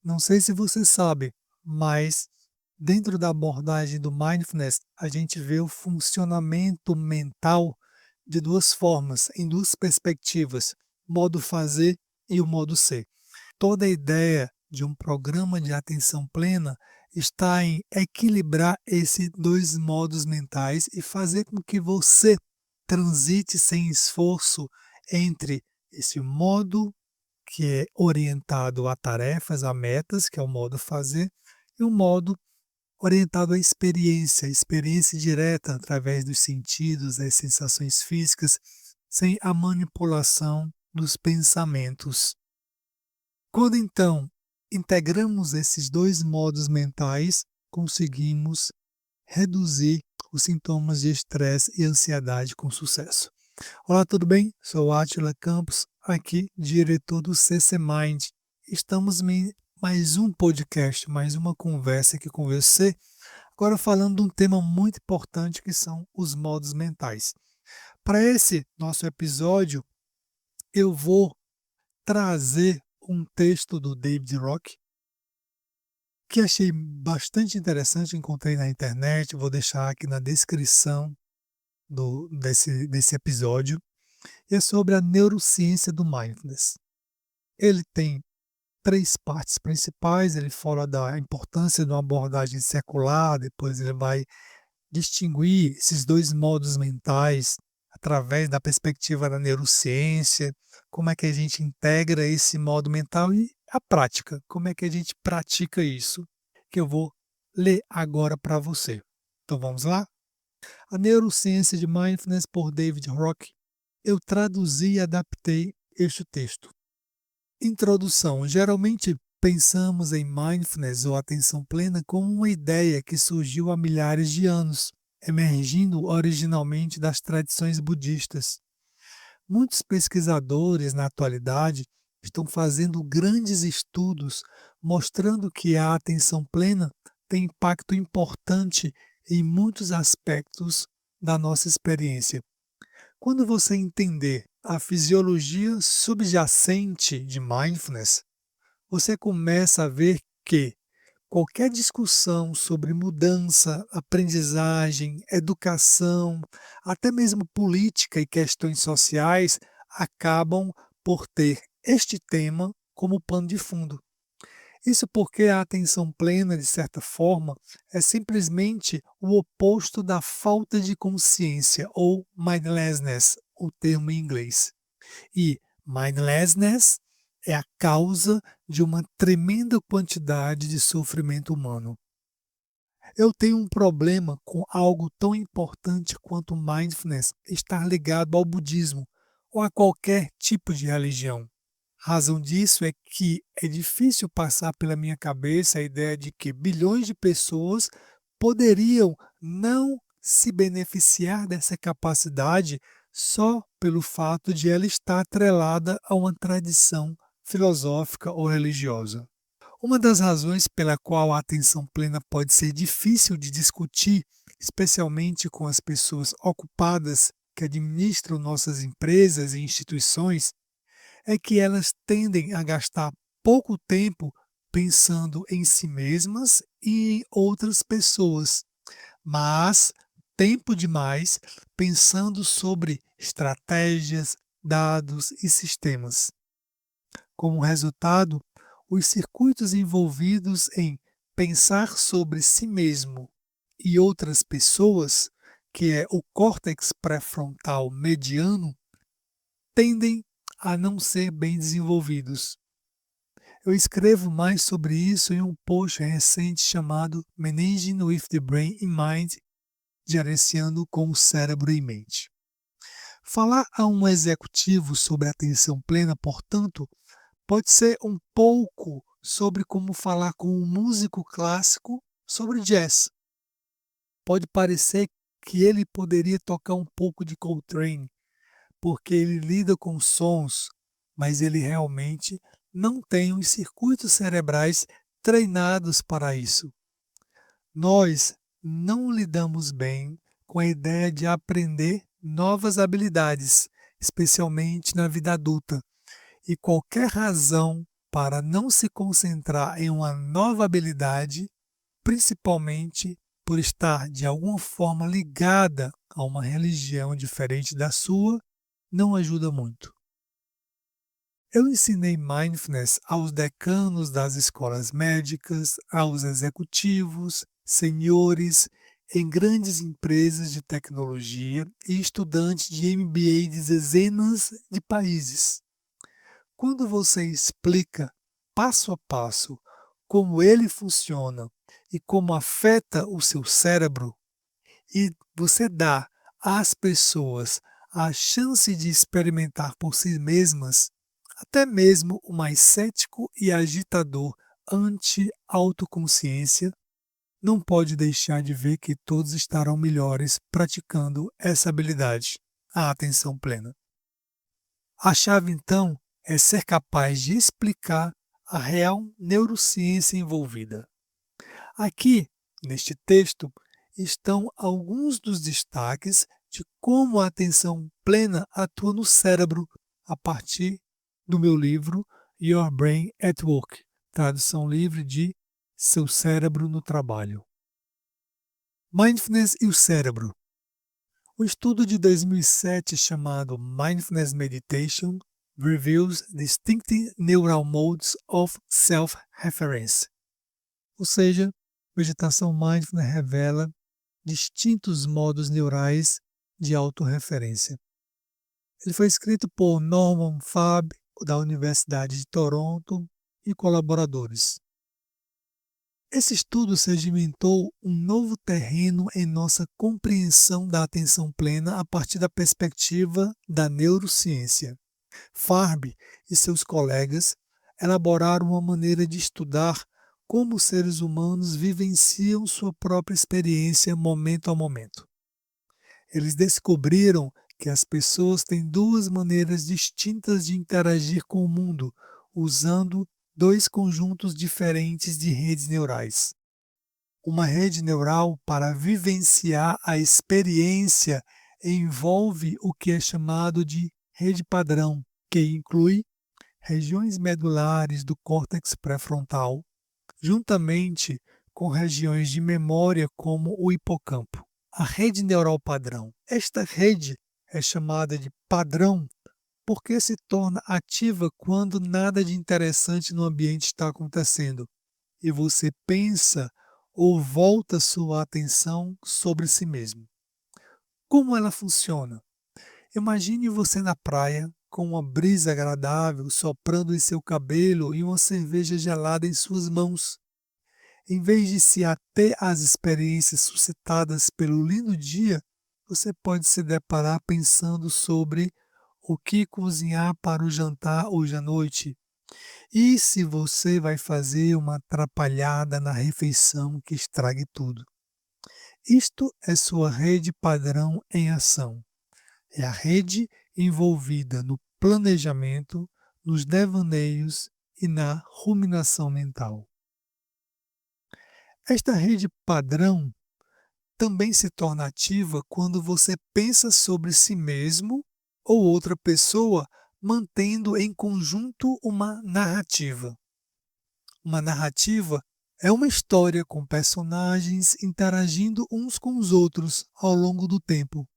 Não sei se você sabe, mas dentro da abordagem do mindfulness, a gente vê o funcionamento mental de duas formas, em duas perspectivas, modo fazer e o modo ser. Toda a ideia de um programa de atenção plena está em equilibrar esses dois modos mentais e fazer com que você transite sem esforço entre esse modo que é orientado a tarefas, a metas, que é o modo fazer, e o modo orientado à experiência, experiência direta através dos sentidos, das sensações físicas, sem a manipulação dos pensamentos. Quando então integramos esses dois modos mentais, conseguimos reduzir os sintomas de estresse e ansiedade com sucesso. Olá, tudo bem? Sou Átila Campos, aqui, diretor do CC Mind. Estamos em mais um podcast, mais uma conversa aqui com você, agora falando de um tema muito importante que são os modos mentais. Para esse nosso episódio, eu vou trazer um texto do David Rock, que achei bastante interessante, encontrei na internet, vou deixar aqui na descrição desse episódio, e é sobre a neurociência do mindfulness. Ele tem três partes principais, ele fala da importância de uma abordagem secular, depois ele vai distinguir esses dois modos mentais através da perspectiva da neurociência, como é que a gente integra esse modo mental e a prática, como é que a gente pratica isso, que eu vou ler agora para você. Então vamos lá? A Neurociência de Mindfulness por David Rock. Eu traduzi e adaptei este texto. Introdução. Geralmente pensamos em mindfulness ou atenção plena como uma ideia que surgiu há milhares de anos, emergindo originalmente das tradições budistas. Muitos pesquisadores na atualidade estão fazendo grandes estudos mostrando que a atenção plena tem impacto importante em muitos aspectos da nossa experiência. Quando você entender a fisiologia subjacente de mindfulness, você começa a ver que qualquer discussão sobre mudança, aprendizagem, educação, até mesmo política e questões sociais acabam por ter este tema como pano de fundo. Isso porque a atenção plena, de certa forma, é simplesmente o oposto da falta de consciência, ou mindlessness, o termo em inglês. E mindlessness é a causa de uma tremenda quantidade de sofrimento humano. Eu tenho um problema com algo tão importante quanto mindfulness estar ligado ao budismo ou a qualquer tipo de religião. A razão disso é que é difícil passar pela minha cabeça a ideia de que bilhões de pessoas poderiam não se beneficiar dessa capacidade só pelo fato de ela estar atrelada a uma tradição filosófica ou religiosa. Uma das razões pela qual a atenção plena pode ser difícil de discutir, especialmente com as pessoas ocupadas que administram nossas empresas e instituições, é que elas tendem a gastar pouco tempo pensando em si mesmas e em outras pessoas, mas tempo demais pensando sobre estratégias, dados e sistemas. Como resultado, os circuitos envolvidos em pensar sobre si mesmo e outras pessoas, que é o córtex pré-frontal mediano, tendem a não ser bem desenvolvidos. Eu escrevo mais sobre isso em um post recente chamado Managing with the Brain in Mind, gerenciando com o cérebro em mente. Falar a um executivo sobre atenção plena, portanto, pode ser um pouco sobre como falar com um músico clássico sobre jazz. Pode parecer que ele poderia tocar um pouco de Coltrane, porque ele lida com sons, mas ele realmente não tem os circuitos cerebrais treinados para isso. Nós não lidamos bem com a ideia de aprender novas habilidades, especialmente na vida adulta, e qualquer razão para não se concentrar em uma nova habilidade, principalmente por estar de alguma forma ligada a uma religião diferente da sua, não ajuda muito. Eu ensinei mindfulness aos decanos das escolas médicas, aos executivos, senhores em grandes empresas de tecnologia e estudantes de MBA de dezenas de países. Quando você explica passo a passo como ele funciona e como afeta o seu cérebro, e você dá às pessoas a chance de experimentar por si mesmas, até mesmo o mais cético e agitador anti-autoconsciência não pode deixar de ver que todos estarão melhores praticando essa habilidade, a atenção plena. A chave, então, é ser capaz de explicar a real neurociência envolvida. Aqui, neste texto, estão alguns dos destaques de como a atenção plena atua no cérebro a partir do meu livro Your Brain at Work, tradução livre de Seu Cérebro no Trabalho. Mindfulness e o cérebro. O estudo de 2007 chamado Mindfulness Meditation reveals distinctive neural modes of self-reference, ou seja, meditação mindfulness revela distintos modos neurais de autorreferência. Ele foi escrito por Norman Fab, da Universidade de Toronto, e colaboradores. Esse estudo sedimentou um novo terreno em nossa compreensão da atenção plena a partir da perspectiva da neurociência. Farb e seus colegas elaboraram uma maneira de estudar como os seres humanos vivenciam sua própria experiência momento a momento. Eles descobriram que as pessoas têm duas maneiras distintas de interagir com o mundo, usando dois conjuntos diferentes de redes neurais. Uma rede neural para vivenciar a experiência envolve o que é chamado de rede padrão, que inclui regiões medulares do córtex pré-frontal, juntamente com regiões de memória como o hipocampo. A rede neural padrão. Esta rede é chamada de padrão porque se torna ativa quando nada de interessante no ambiente está acontecendo e você pensa ou volta sua atenção sobre si mesmo. Como ela funciona? Imagine você na praia com uma brisa agradável soprando em seu cabelo e uma cerveja gelada em suas mãos. Em vez de se ater às experiências suscitadas pelo lindo dia, você pode se deparar pensando sobre o que cozinhar para o jantar hoje à noite. E se você vai fazer uma atrapalhada na refeição que estrague tudo. Isto é sua rede padrão em ação. É a rede envolvida no planejamento, nos devaneios e na ruminação mental. Esta rede padrão também se torna ativa quando você pensa sobre si mesmo ou outra pessoa, mantendo em conjunto uma narrativa. Uma narrativa é uma história com personagens interagindo uns com os outros ao longo do tempo.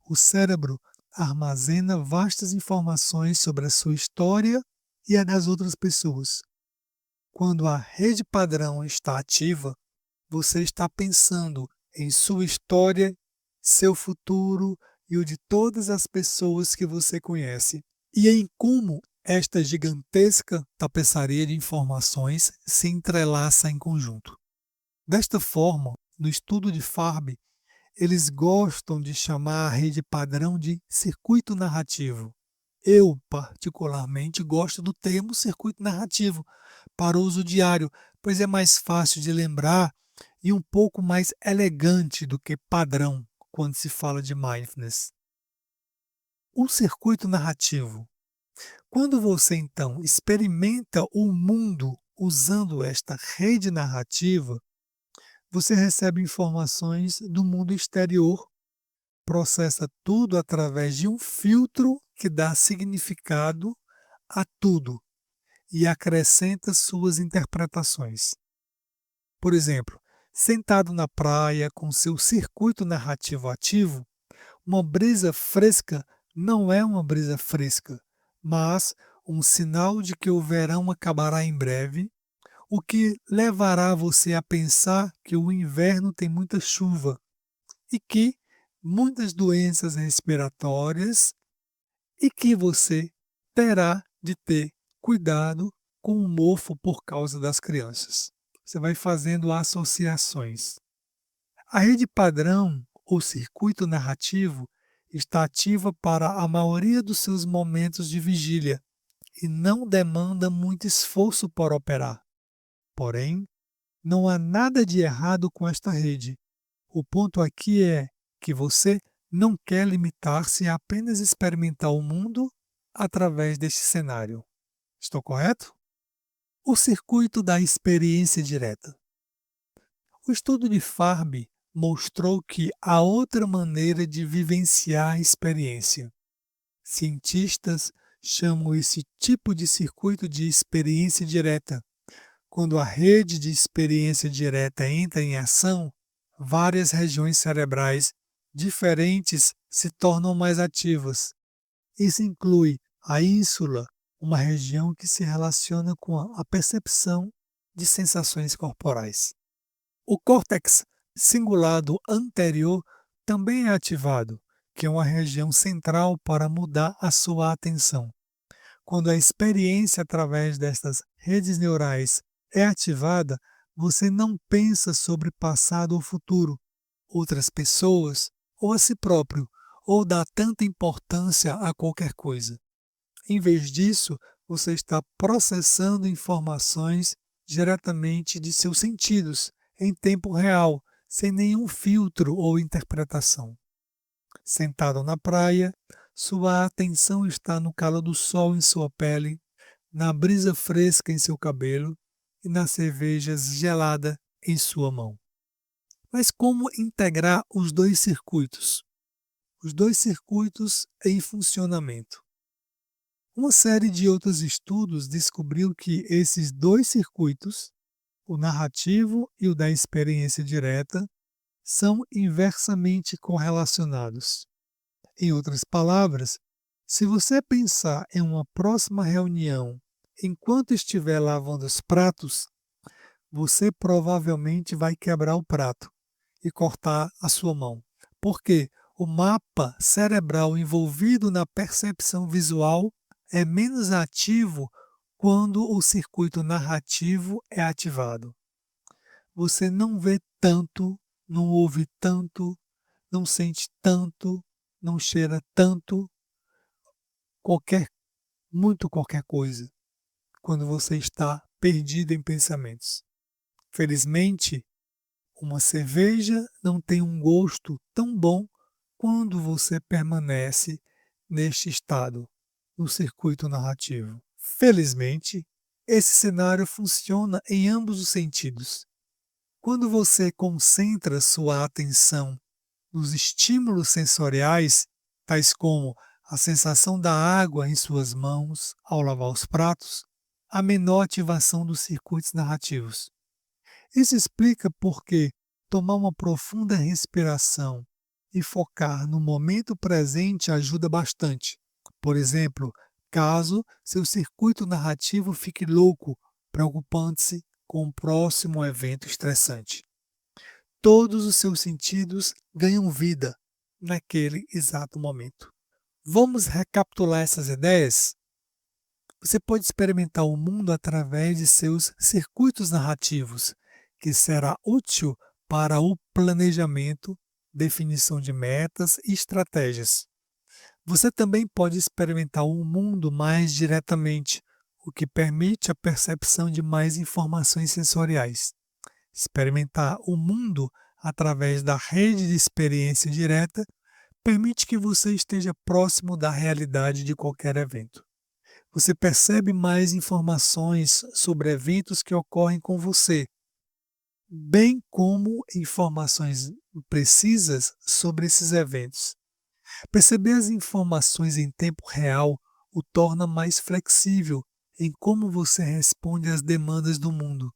O cérebro armazena vastas informações sobre a sua história e a das outras pessoas. Quando a rede padrão está ativa, você está pensando em sua história, seu futuro e o de todas as pessoas que você conhece, e em como esta gigantesca tapeçaria de informações se entrelaça em conjunto. Desta forma, no estudo de Farb, eles gostam de chamar a rede padrão de circuito narrativo. Eu, particularmente, gosto do termo circuito narrativo para uso diário, pois é mais fácil de lembrar e um pouco mais elegante do que padrão quando se fala de mindfulness. Um circuito narrativo. Quando você, então, experimenta o mundo usando esta rede narrativa, você recebe informações do mundo exterior, processa tudo através de um filtro que dá significado a tudo e acrescenta suas interpretações. Por exemplo, sentado na praia com seu circuito narrativo ativo, uma brisa fresca não é uma brisa fresca, mas um sinal de que o verão acabará em breve, o que levará você a pensar que o inverno tem muita chuva e que muitas doenças respiratórias e que você terá de ter cuidado com o mofo por causa das crianças. Você vai fazendo associações. A rede padrão ou circuito narrativo está ativa para a maioria dos seus momentos de vigília e não demanda muito esforço para operar. Porém, não há nada de errado com esta rede. O ponto aqui é que você não quer limitar-se a apenas experimentar o mundo através deste cenário. Estou correto? O circuito da experiência direta. O estudo de Farb mostrou que há outra maneira de vivenciar a experiência. Cientistas chamam esse tipo de circuito de experiência direta. Quando a rede de experiência direta entra em ação, várias regiões cerebrais diferentes se tornam mais ativas. Isso inclui a ínsula, uma região que se relaciona com a percepção de sensações corporais. O córtex cingulado anterior também é ativado, que é uma região central para mudar a sua atenção. Quando a experiência através destas redes neurais é ativada, você não pensa sobre passado ou futuro, outras pessoas ou a si próprio, ou dá tanta importância a qualquer coisa. Em vez disso, você está processando informações diretamente de seus sentidos, em tempo real, sem nenhum filtro ou interpretação. Sentado na praia, sua atenção está no calor do sol em sua pele, na brisa fresca em seu cabelo e na cerveja gelada em sua mão. Mas como integrar os dois circuitos? Os dois circuitos em funcionamento. Uma série de outros estudos descobriu que esses dois circuitos, o narrativo e o da experiência direta, são inversamente correlacionados. Em outras palavras, se você pensar em uma próxima reunião enquanto estiver lavando os pratos, você provavelmente vai quebrar o prato e cortar a sua mão. Porque o mapa cerebral envolvido na percepção visual é menos ativo quando o circuito narrativo é ativado. Você não vê tanto, não ouve tanto, não sente tanto, não cheira tanto, qualquer, muito qualquer coisa, quando você está perdido em pensamentos. Felizmente, uma cerveja não tem um gosto tão bom quando você permanece neste estado, no circuito narrativo. Felizmente, esse cenário funciona em ambos os sentidos. Quando você concentra sua atenção nos estímulos sensoriais, tais como a sensação da água em suas mãos ao lavar os pratos, há menor ativação dos circuitos narrativos. Isso explica por que tomar uma profunda respiração e focar no momento presente ajuda bastante. Por exemplo, caso seu circuito narrativo fique louco, preocupando-se com o próximo evento estressante. Todos os seus sentidos ganham vida naquele exato momento. Vamos recapitular essas ideias? Você pode experimentar o mundo através de seus circuitos narrativos, que será útil para o planejamento, definição de metas e estratégias. Você também pode experimentar o mundo mais diretamente, o que permite a percepção de mais informações sensoriais. Experimentar o mundo através da rede de experiência direta permite que você esteja próximo da realidade de qualquer evento. Você percebe mais informações sobre eventos que ocorrem com você, bem como informações precisas sobre esses eventos. Perceber as informações em tempo real o torna mais flexível em como você responde às demandas do mundo.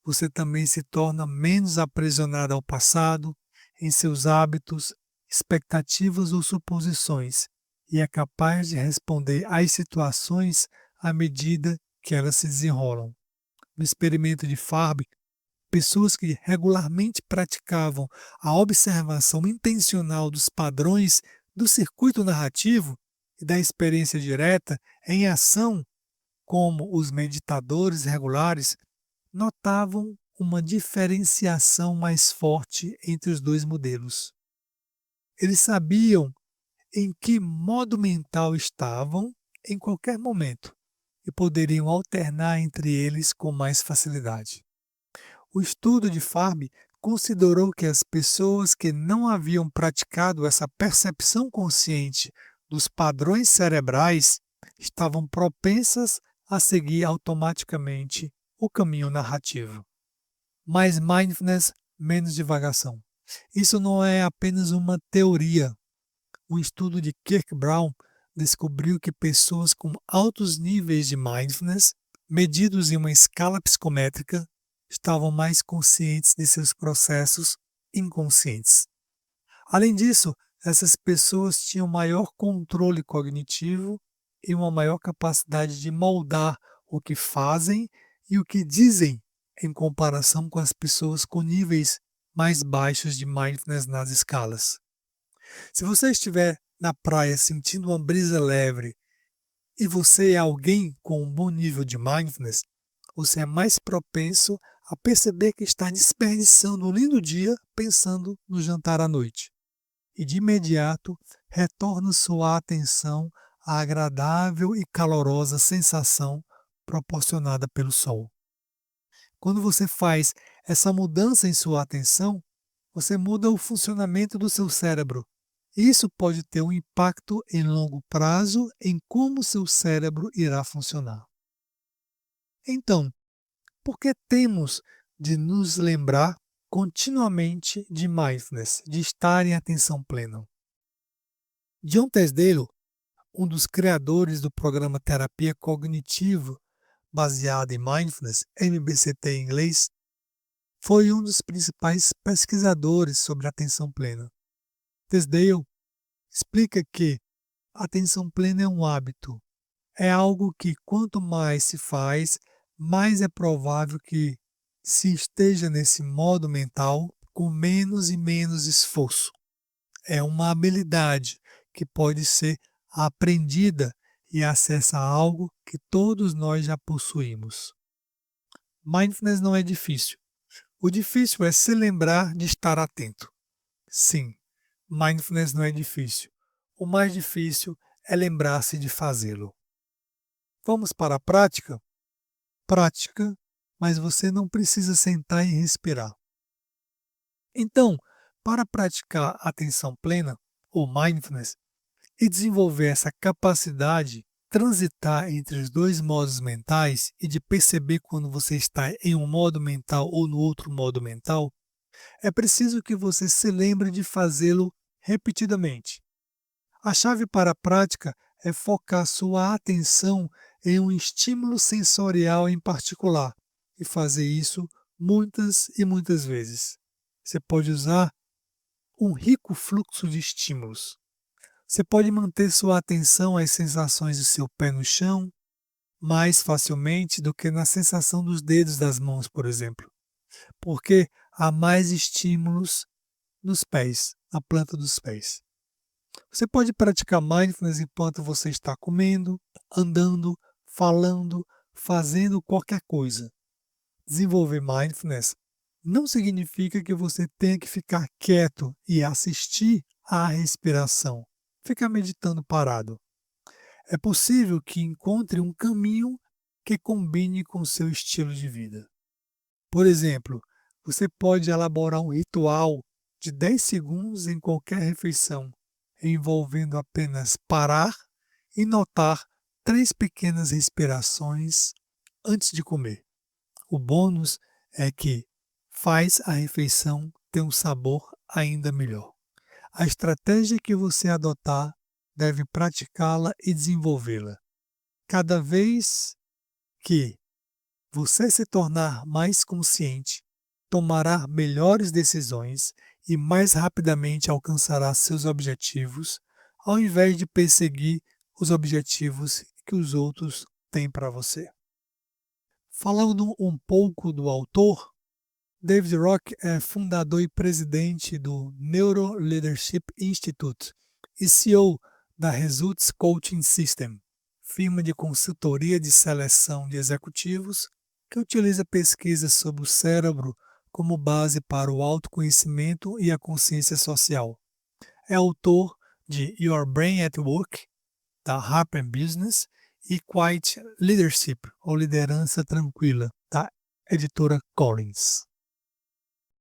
Você também se torna menos aprisionado ao passado, em seus hábitos, expectativas ou suposições, e é capaz de responder às situações à medida que elas se desenrolam. No experimento de Farb, pessoas que regularmente praticavam a observação intencional dos padrões do circuito narrativo e da experiência direta em ação, como os meditadores regulares, notavam uma diferenciação mais forte entre os dois modelos. Eles sabiam em que modo mental estavam em qualquer momento e poderiam alternar entre eles com mais facilidade. O estudo de Farb considerou que as pessoas que não haviam praticado essa percepção consciente dos padrões cerebrais estavam propensas a seguir automaticamente o caminho narrativo. Mais mindfulness, menos divagação. Isso não é apenas uma teoria. Um estudo de Kirk Brown descobriu que pessoas com altos níveis de mindfulness, medidos em uma escala psicométrica, estavam mais conscientes de seus processos inconscientes. Além disso, essas pessoas tinham maior controle cognitivo e uma maior capacidade de moldar o que fazem e o que dizem em comparação com as pessoas com níveis mais baixos de mindfulness nas escalas. Se você estiver na praia sentindo uma brisa leve e você é alguém com um bom nível de mindfulness, você é mais propenso a perceber que está desperdiçando um lindo dia pensando no jantar à noite. E de imediato retorna sua atenção à agradável e calorosa sensação proporcionada pelo sol. Quando você faz essa mudança em sua atenção, você muda o funcionamento do seu cérebro. Isso pode ter um impacto em longo prazo em como seu cérebro irá funcionar. Então, por que temos de nos lembrar continuamente de mindfulness, de estar em atenção plena? John Tesdale, um dos criadores do programa Terapia Cognitivo baseado em Mindfulness, MBCT em inglês, foi um dos principais pesquisadores sobre atenção plena. Tesdale explica que a atenção plena é um hábito. É algo que quanto mais se faz, mais é provável que se esteja nesse modo mental com menos e menos esforço. É uma habilidade que pode ser aprendida e acessa algo que todos nós já possuímos. Mindfulness não é difícil. O difícil é se lembrar de estar atento. Sim, mindfulness não é difícil. O mais difícil é lembrar-se de fazê-lo. Vamos para a prática? Prática, mas você não precisa sentar e respirar. Então, para praticar atenção plena, ou mindfulness, e desenvolver essa capacidade de transitar entre os dois modos mentais e de perceber quando você está em um modo mental ou no outro modo mental, é preciso que você se lembre de fazê-lo repetidamente. A chave para a prática é focar sua atenção em um estímulo sensorial em particular e fazer isso muitas e muitas vezes. Você pode usar um rico fluxo de estímulos. Você pode manter sua atenção às sensações do seu pé no chão mais facilmente do que na sensação dos dedos das mãos, por exemplo, porque há mais estímulos nos pés, na planta dos pés. Você pode praticar mindfulness enquanto você está comendo, andando, falando, fazendo qualquer coisa. Desenvolver mindfulness não significa que você tenha que ficar quieto e assistir à respiração, ficar meditando parado. É possível que encontre um caminho que combine com seu estilo de vida. Por exemplo, você pode elaborar um ritual de 10 segundos em qualquer refeição, envolvendo apenas parar e notar 3 pequenas respirações antes de comer. O bônus é que faz a refeição ter um sabor ainda melhor. A estratégia que você adotar deve praticá-la e desenvolvê-la. Cada vez que você se tornar mais consciente, tomará melhores decisões e mais rapidamente alcançará seus objetivos, ao invés de perseguir os objetivos que os outros têm para você. Falando um pouco do autor, David Rock é fundador e presidente do Neuro Leadership Institute e CEO da Results Coaching System, firma de consultoria de seleção de executivos que utiliza pesquisas sobre o cérebro como base para o autoconhecimento e a consciência social. É autor de Your Brain at Work, da Harper Business, e Quiet Leadership, ou Liderança Tranquila, da editora Collins.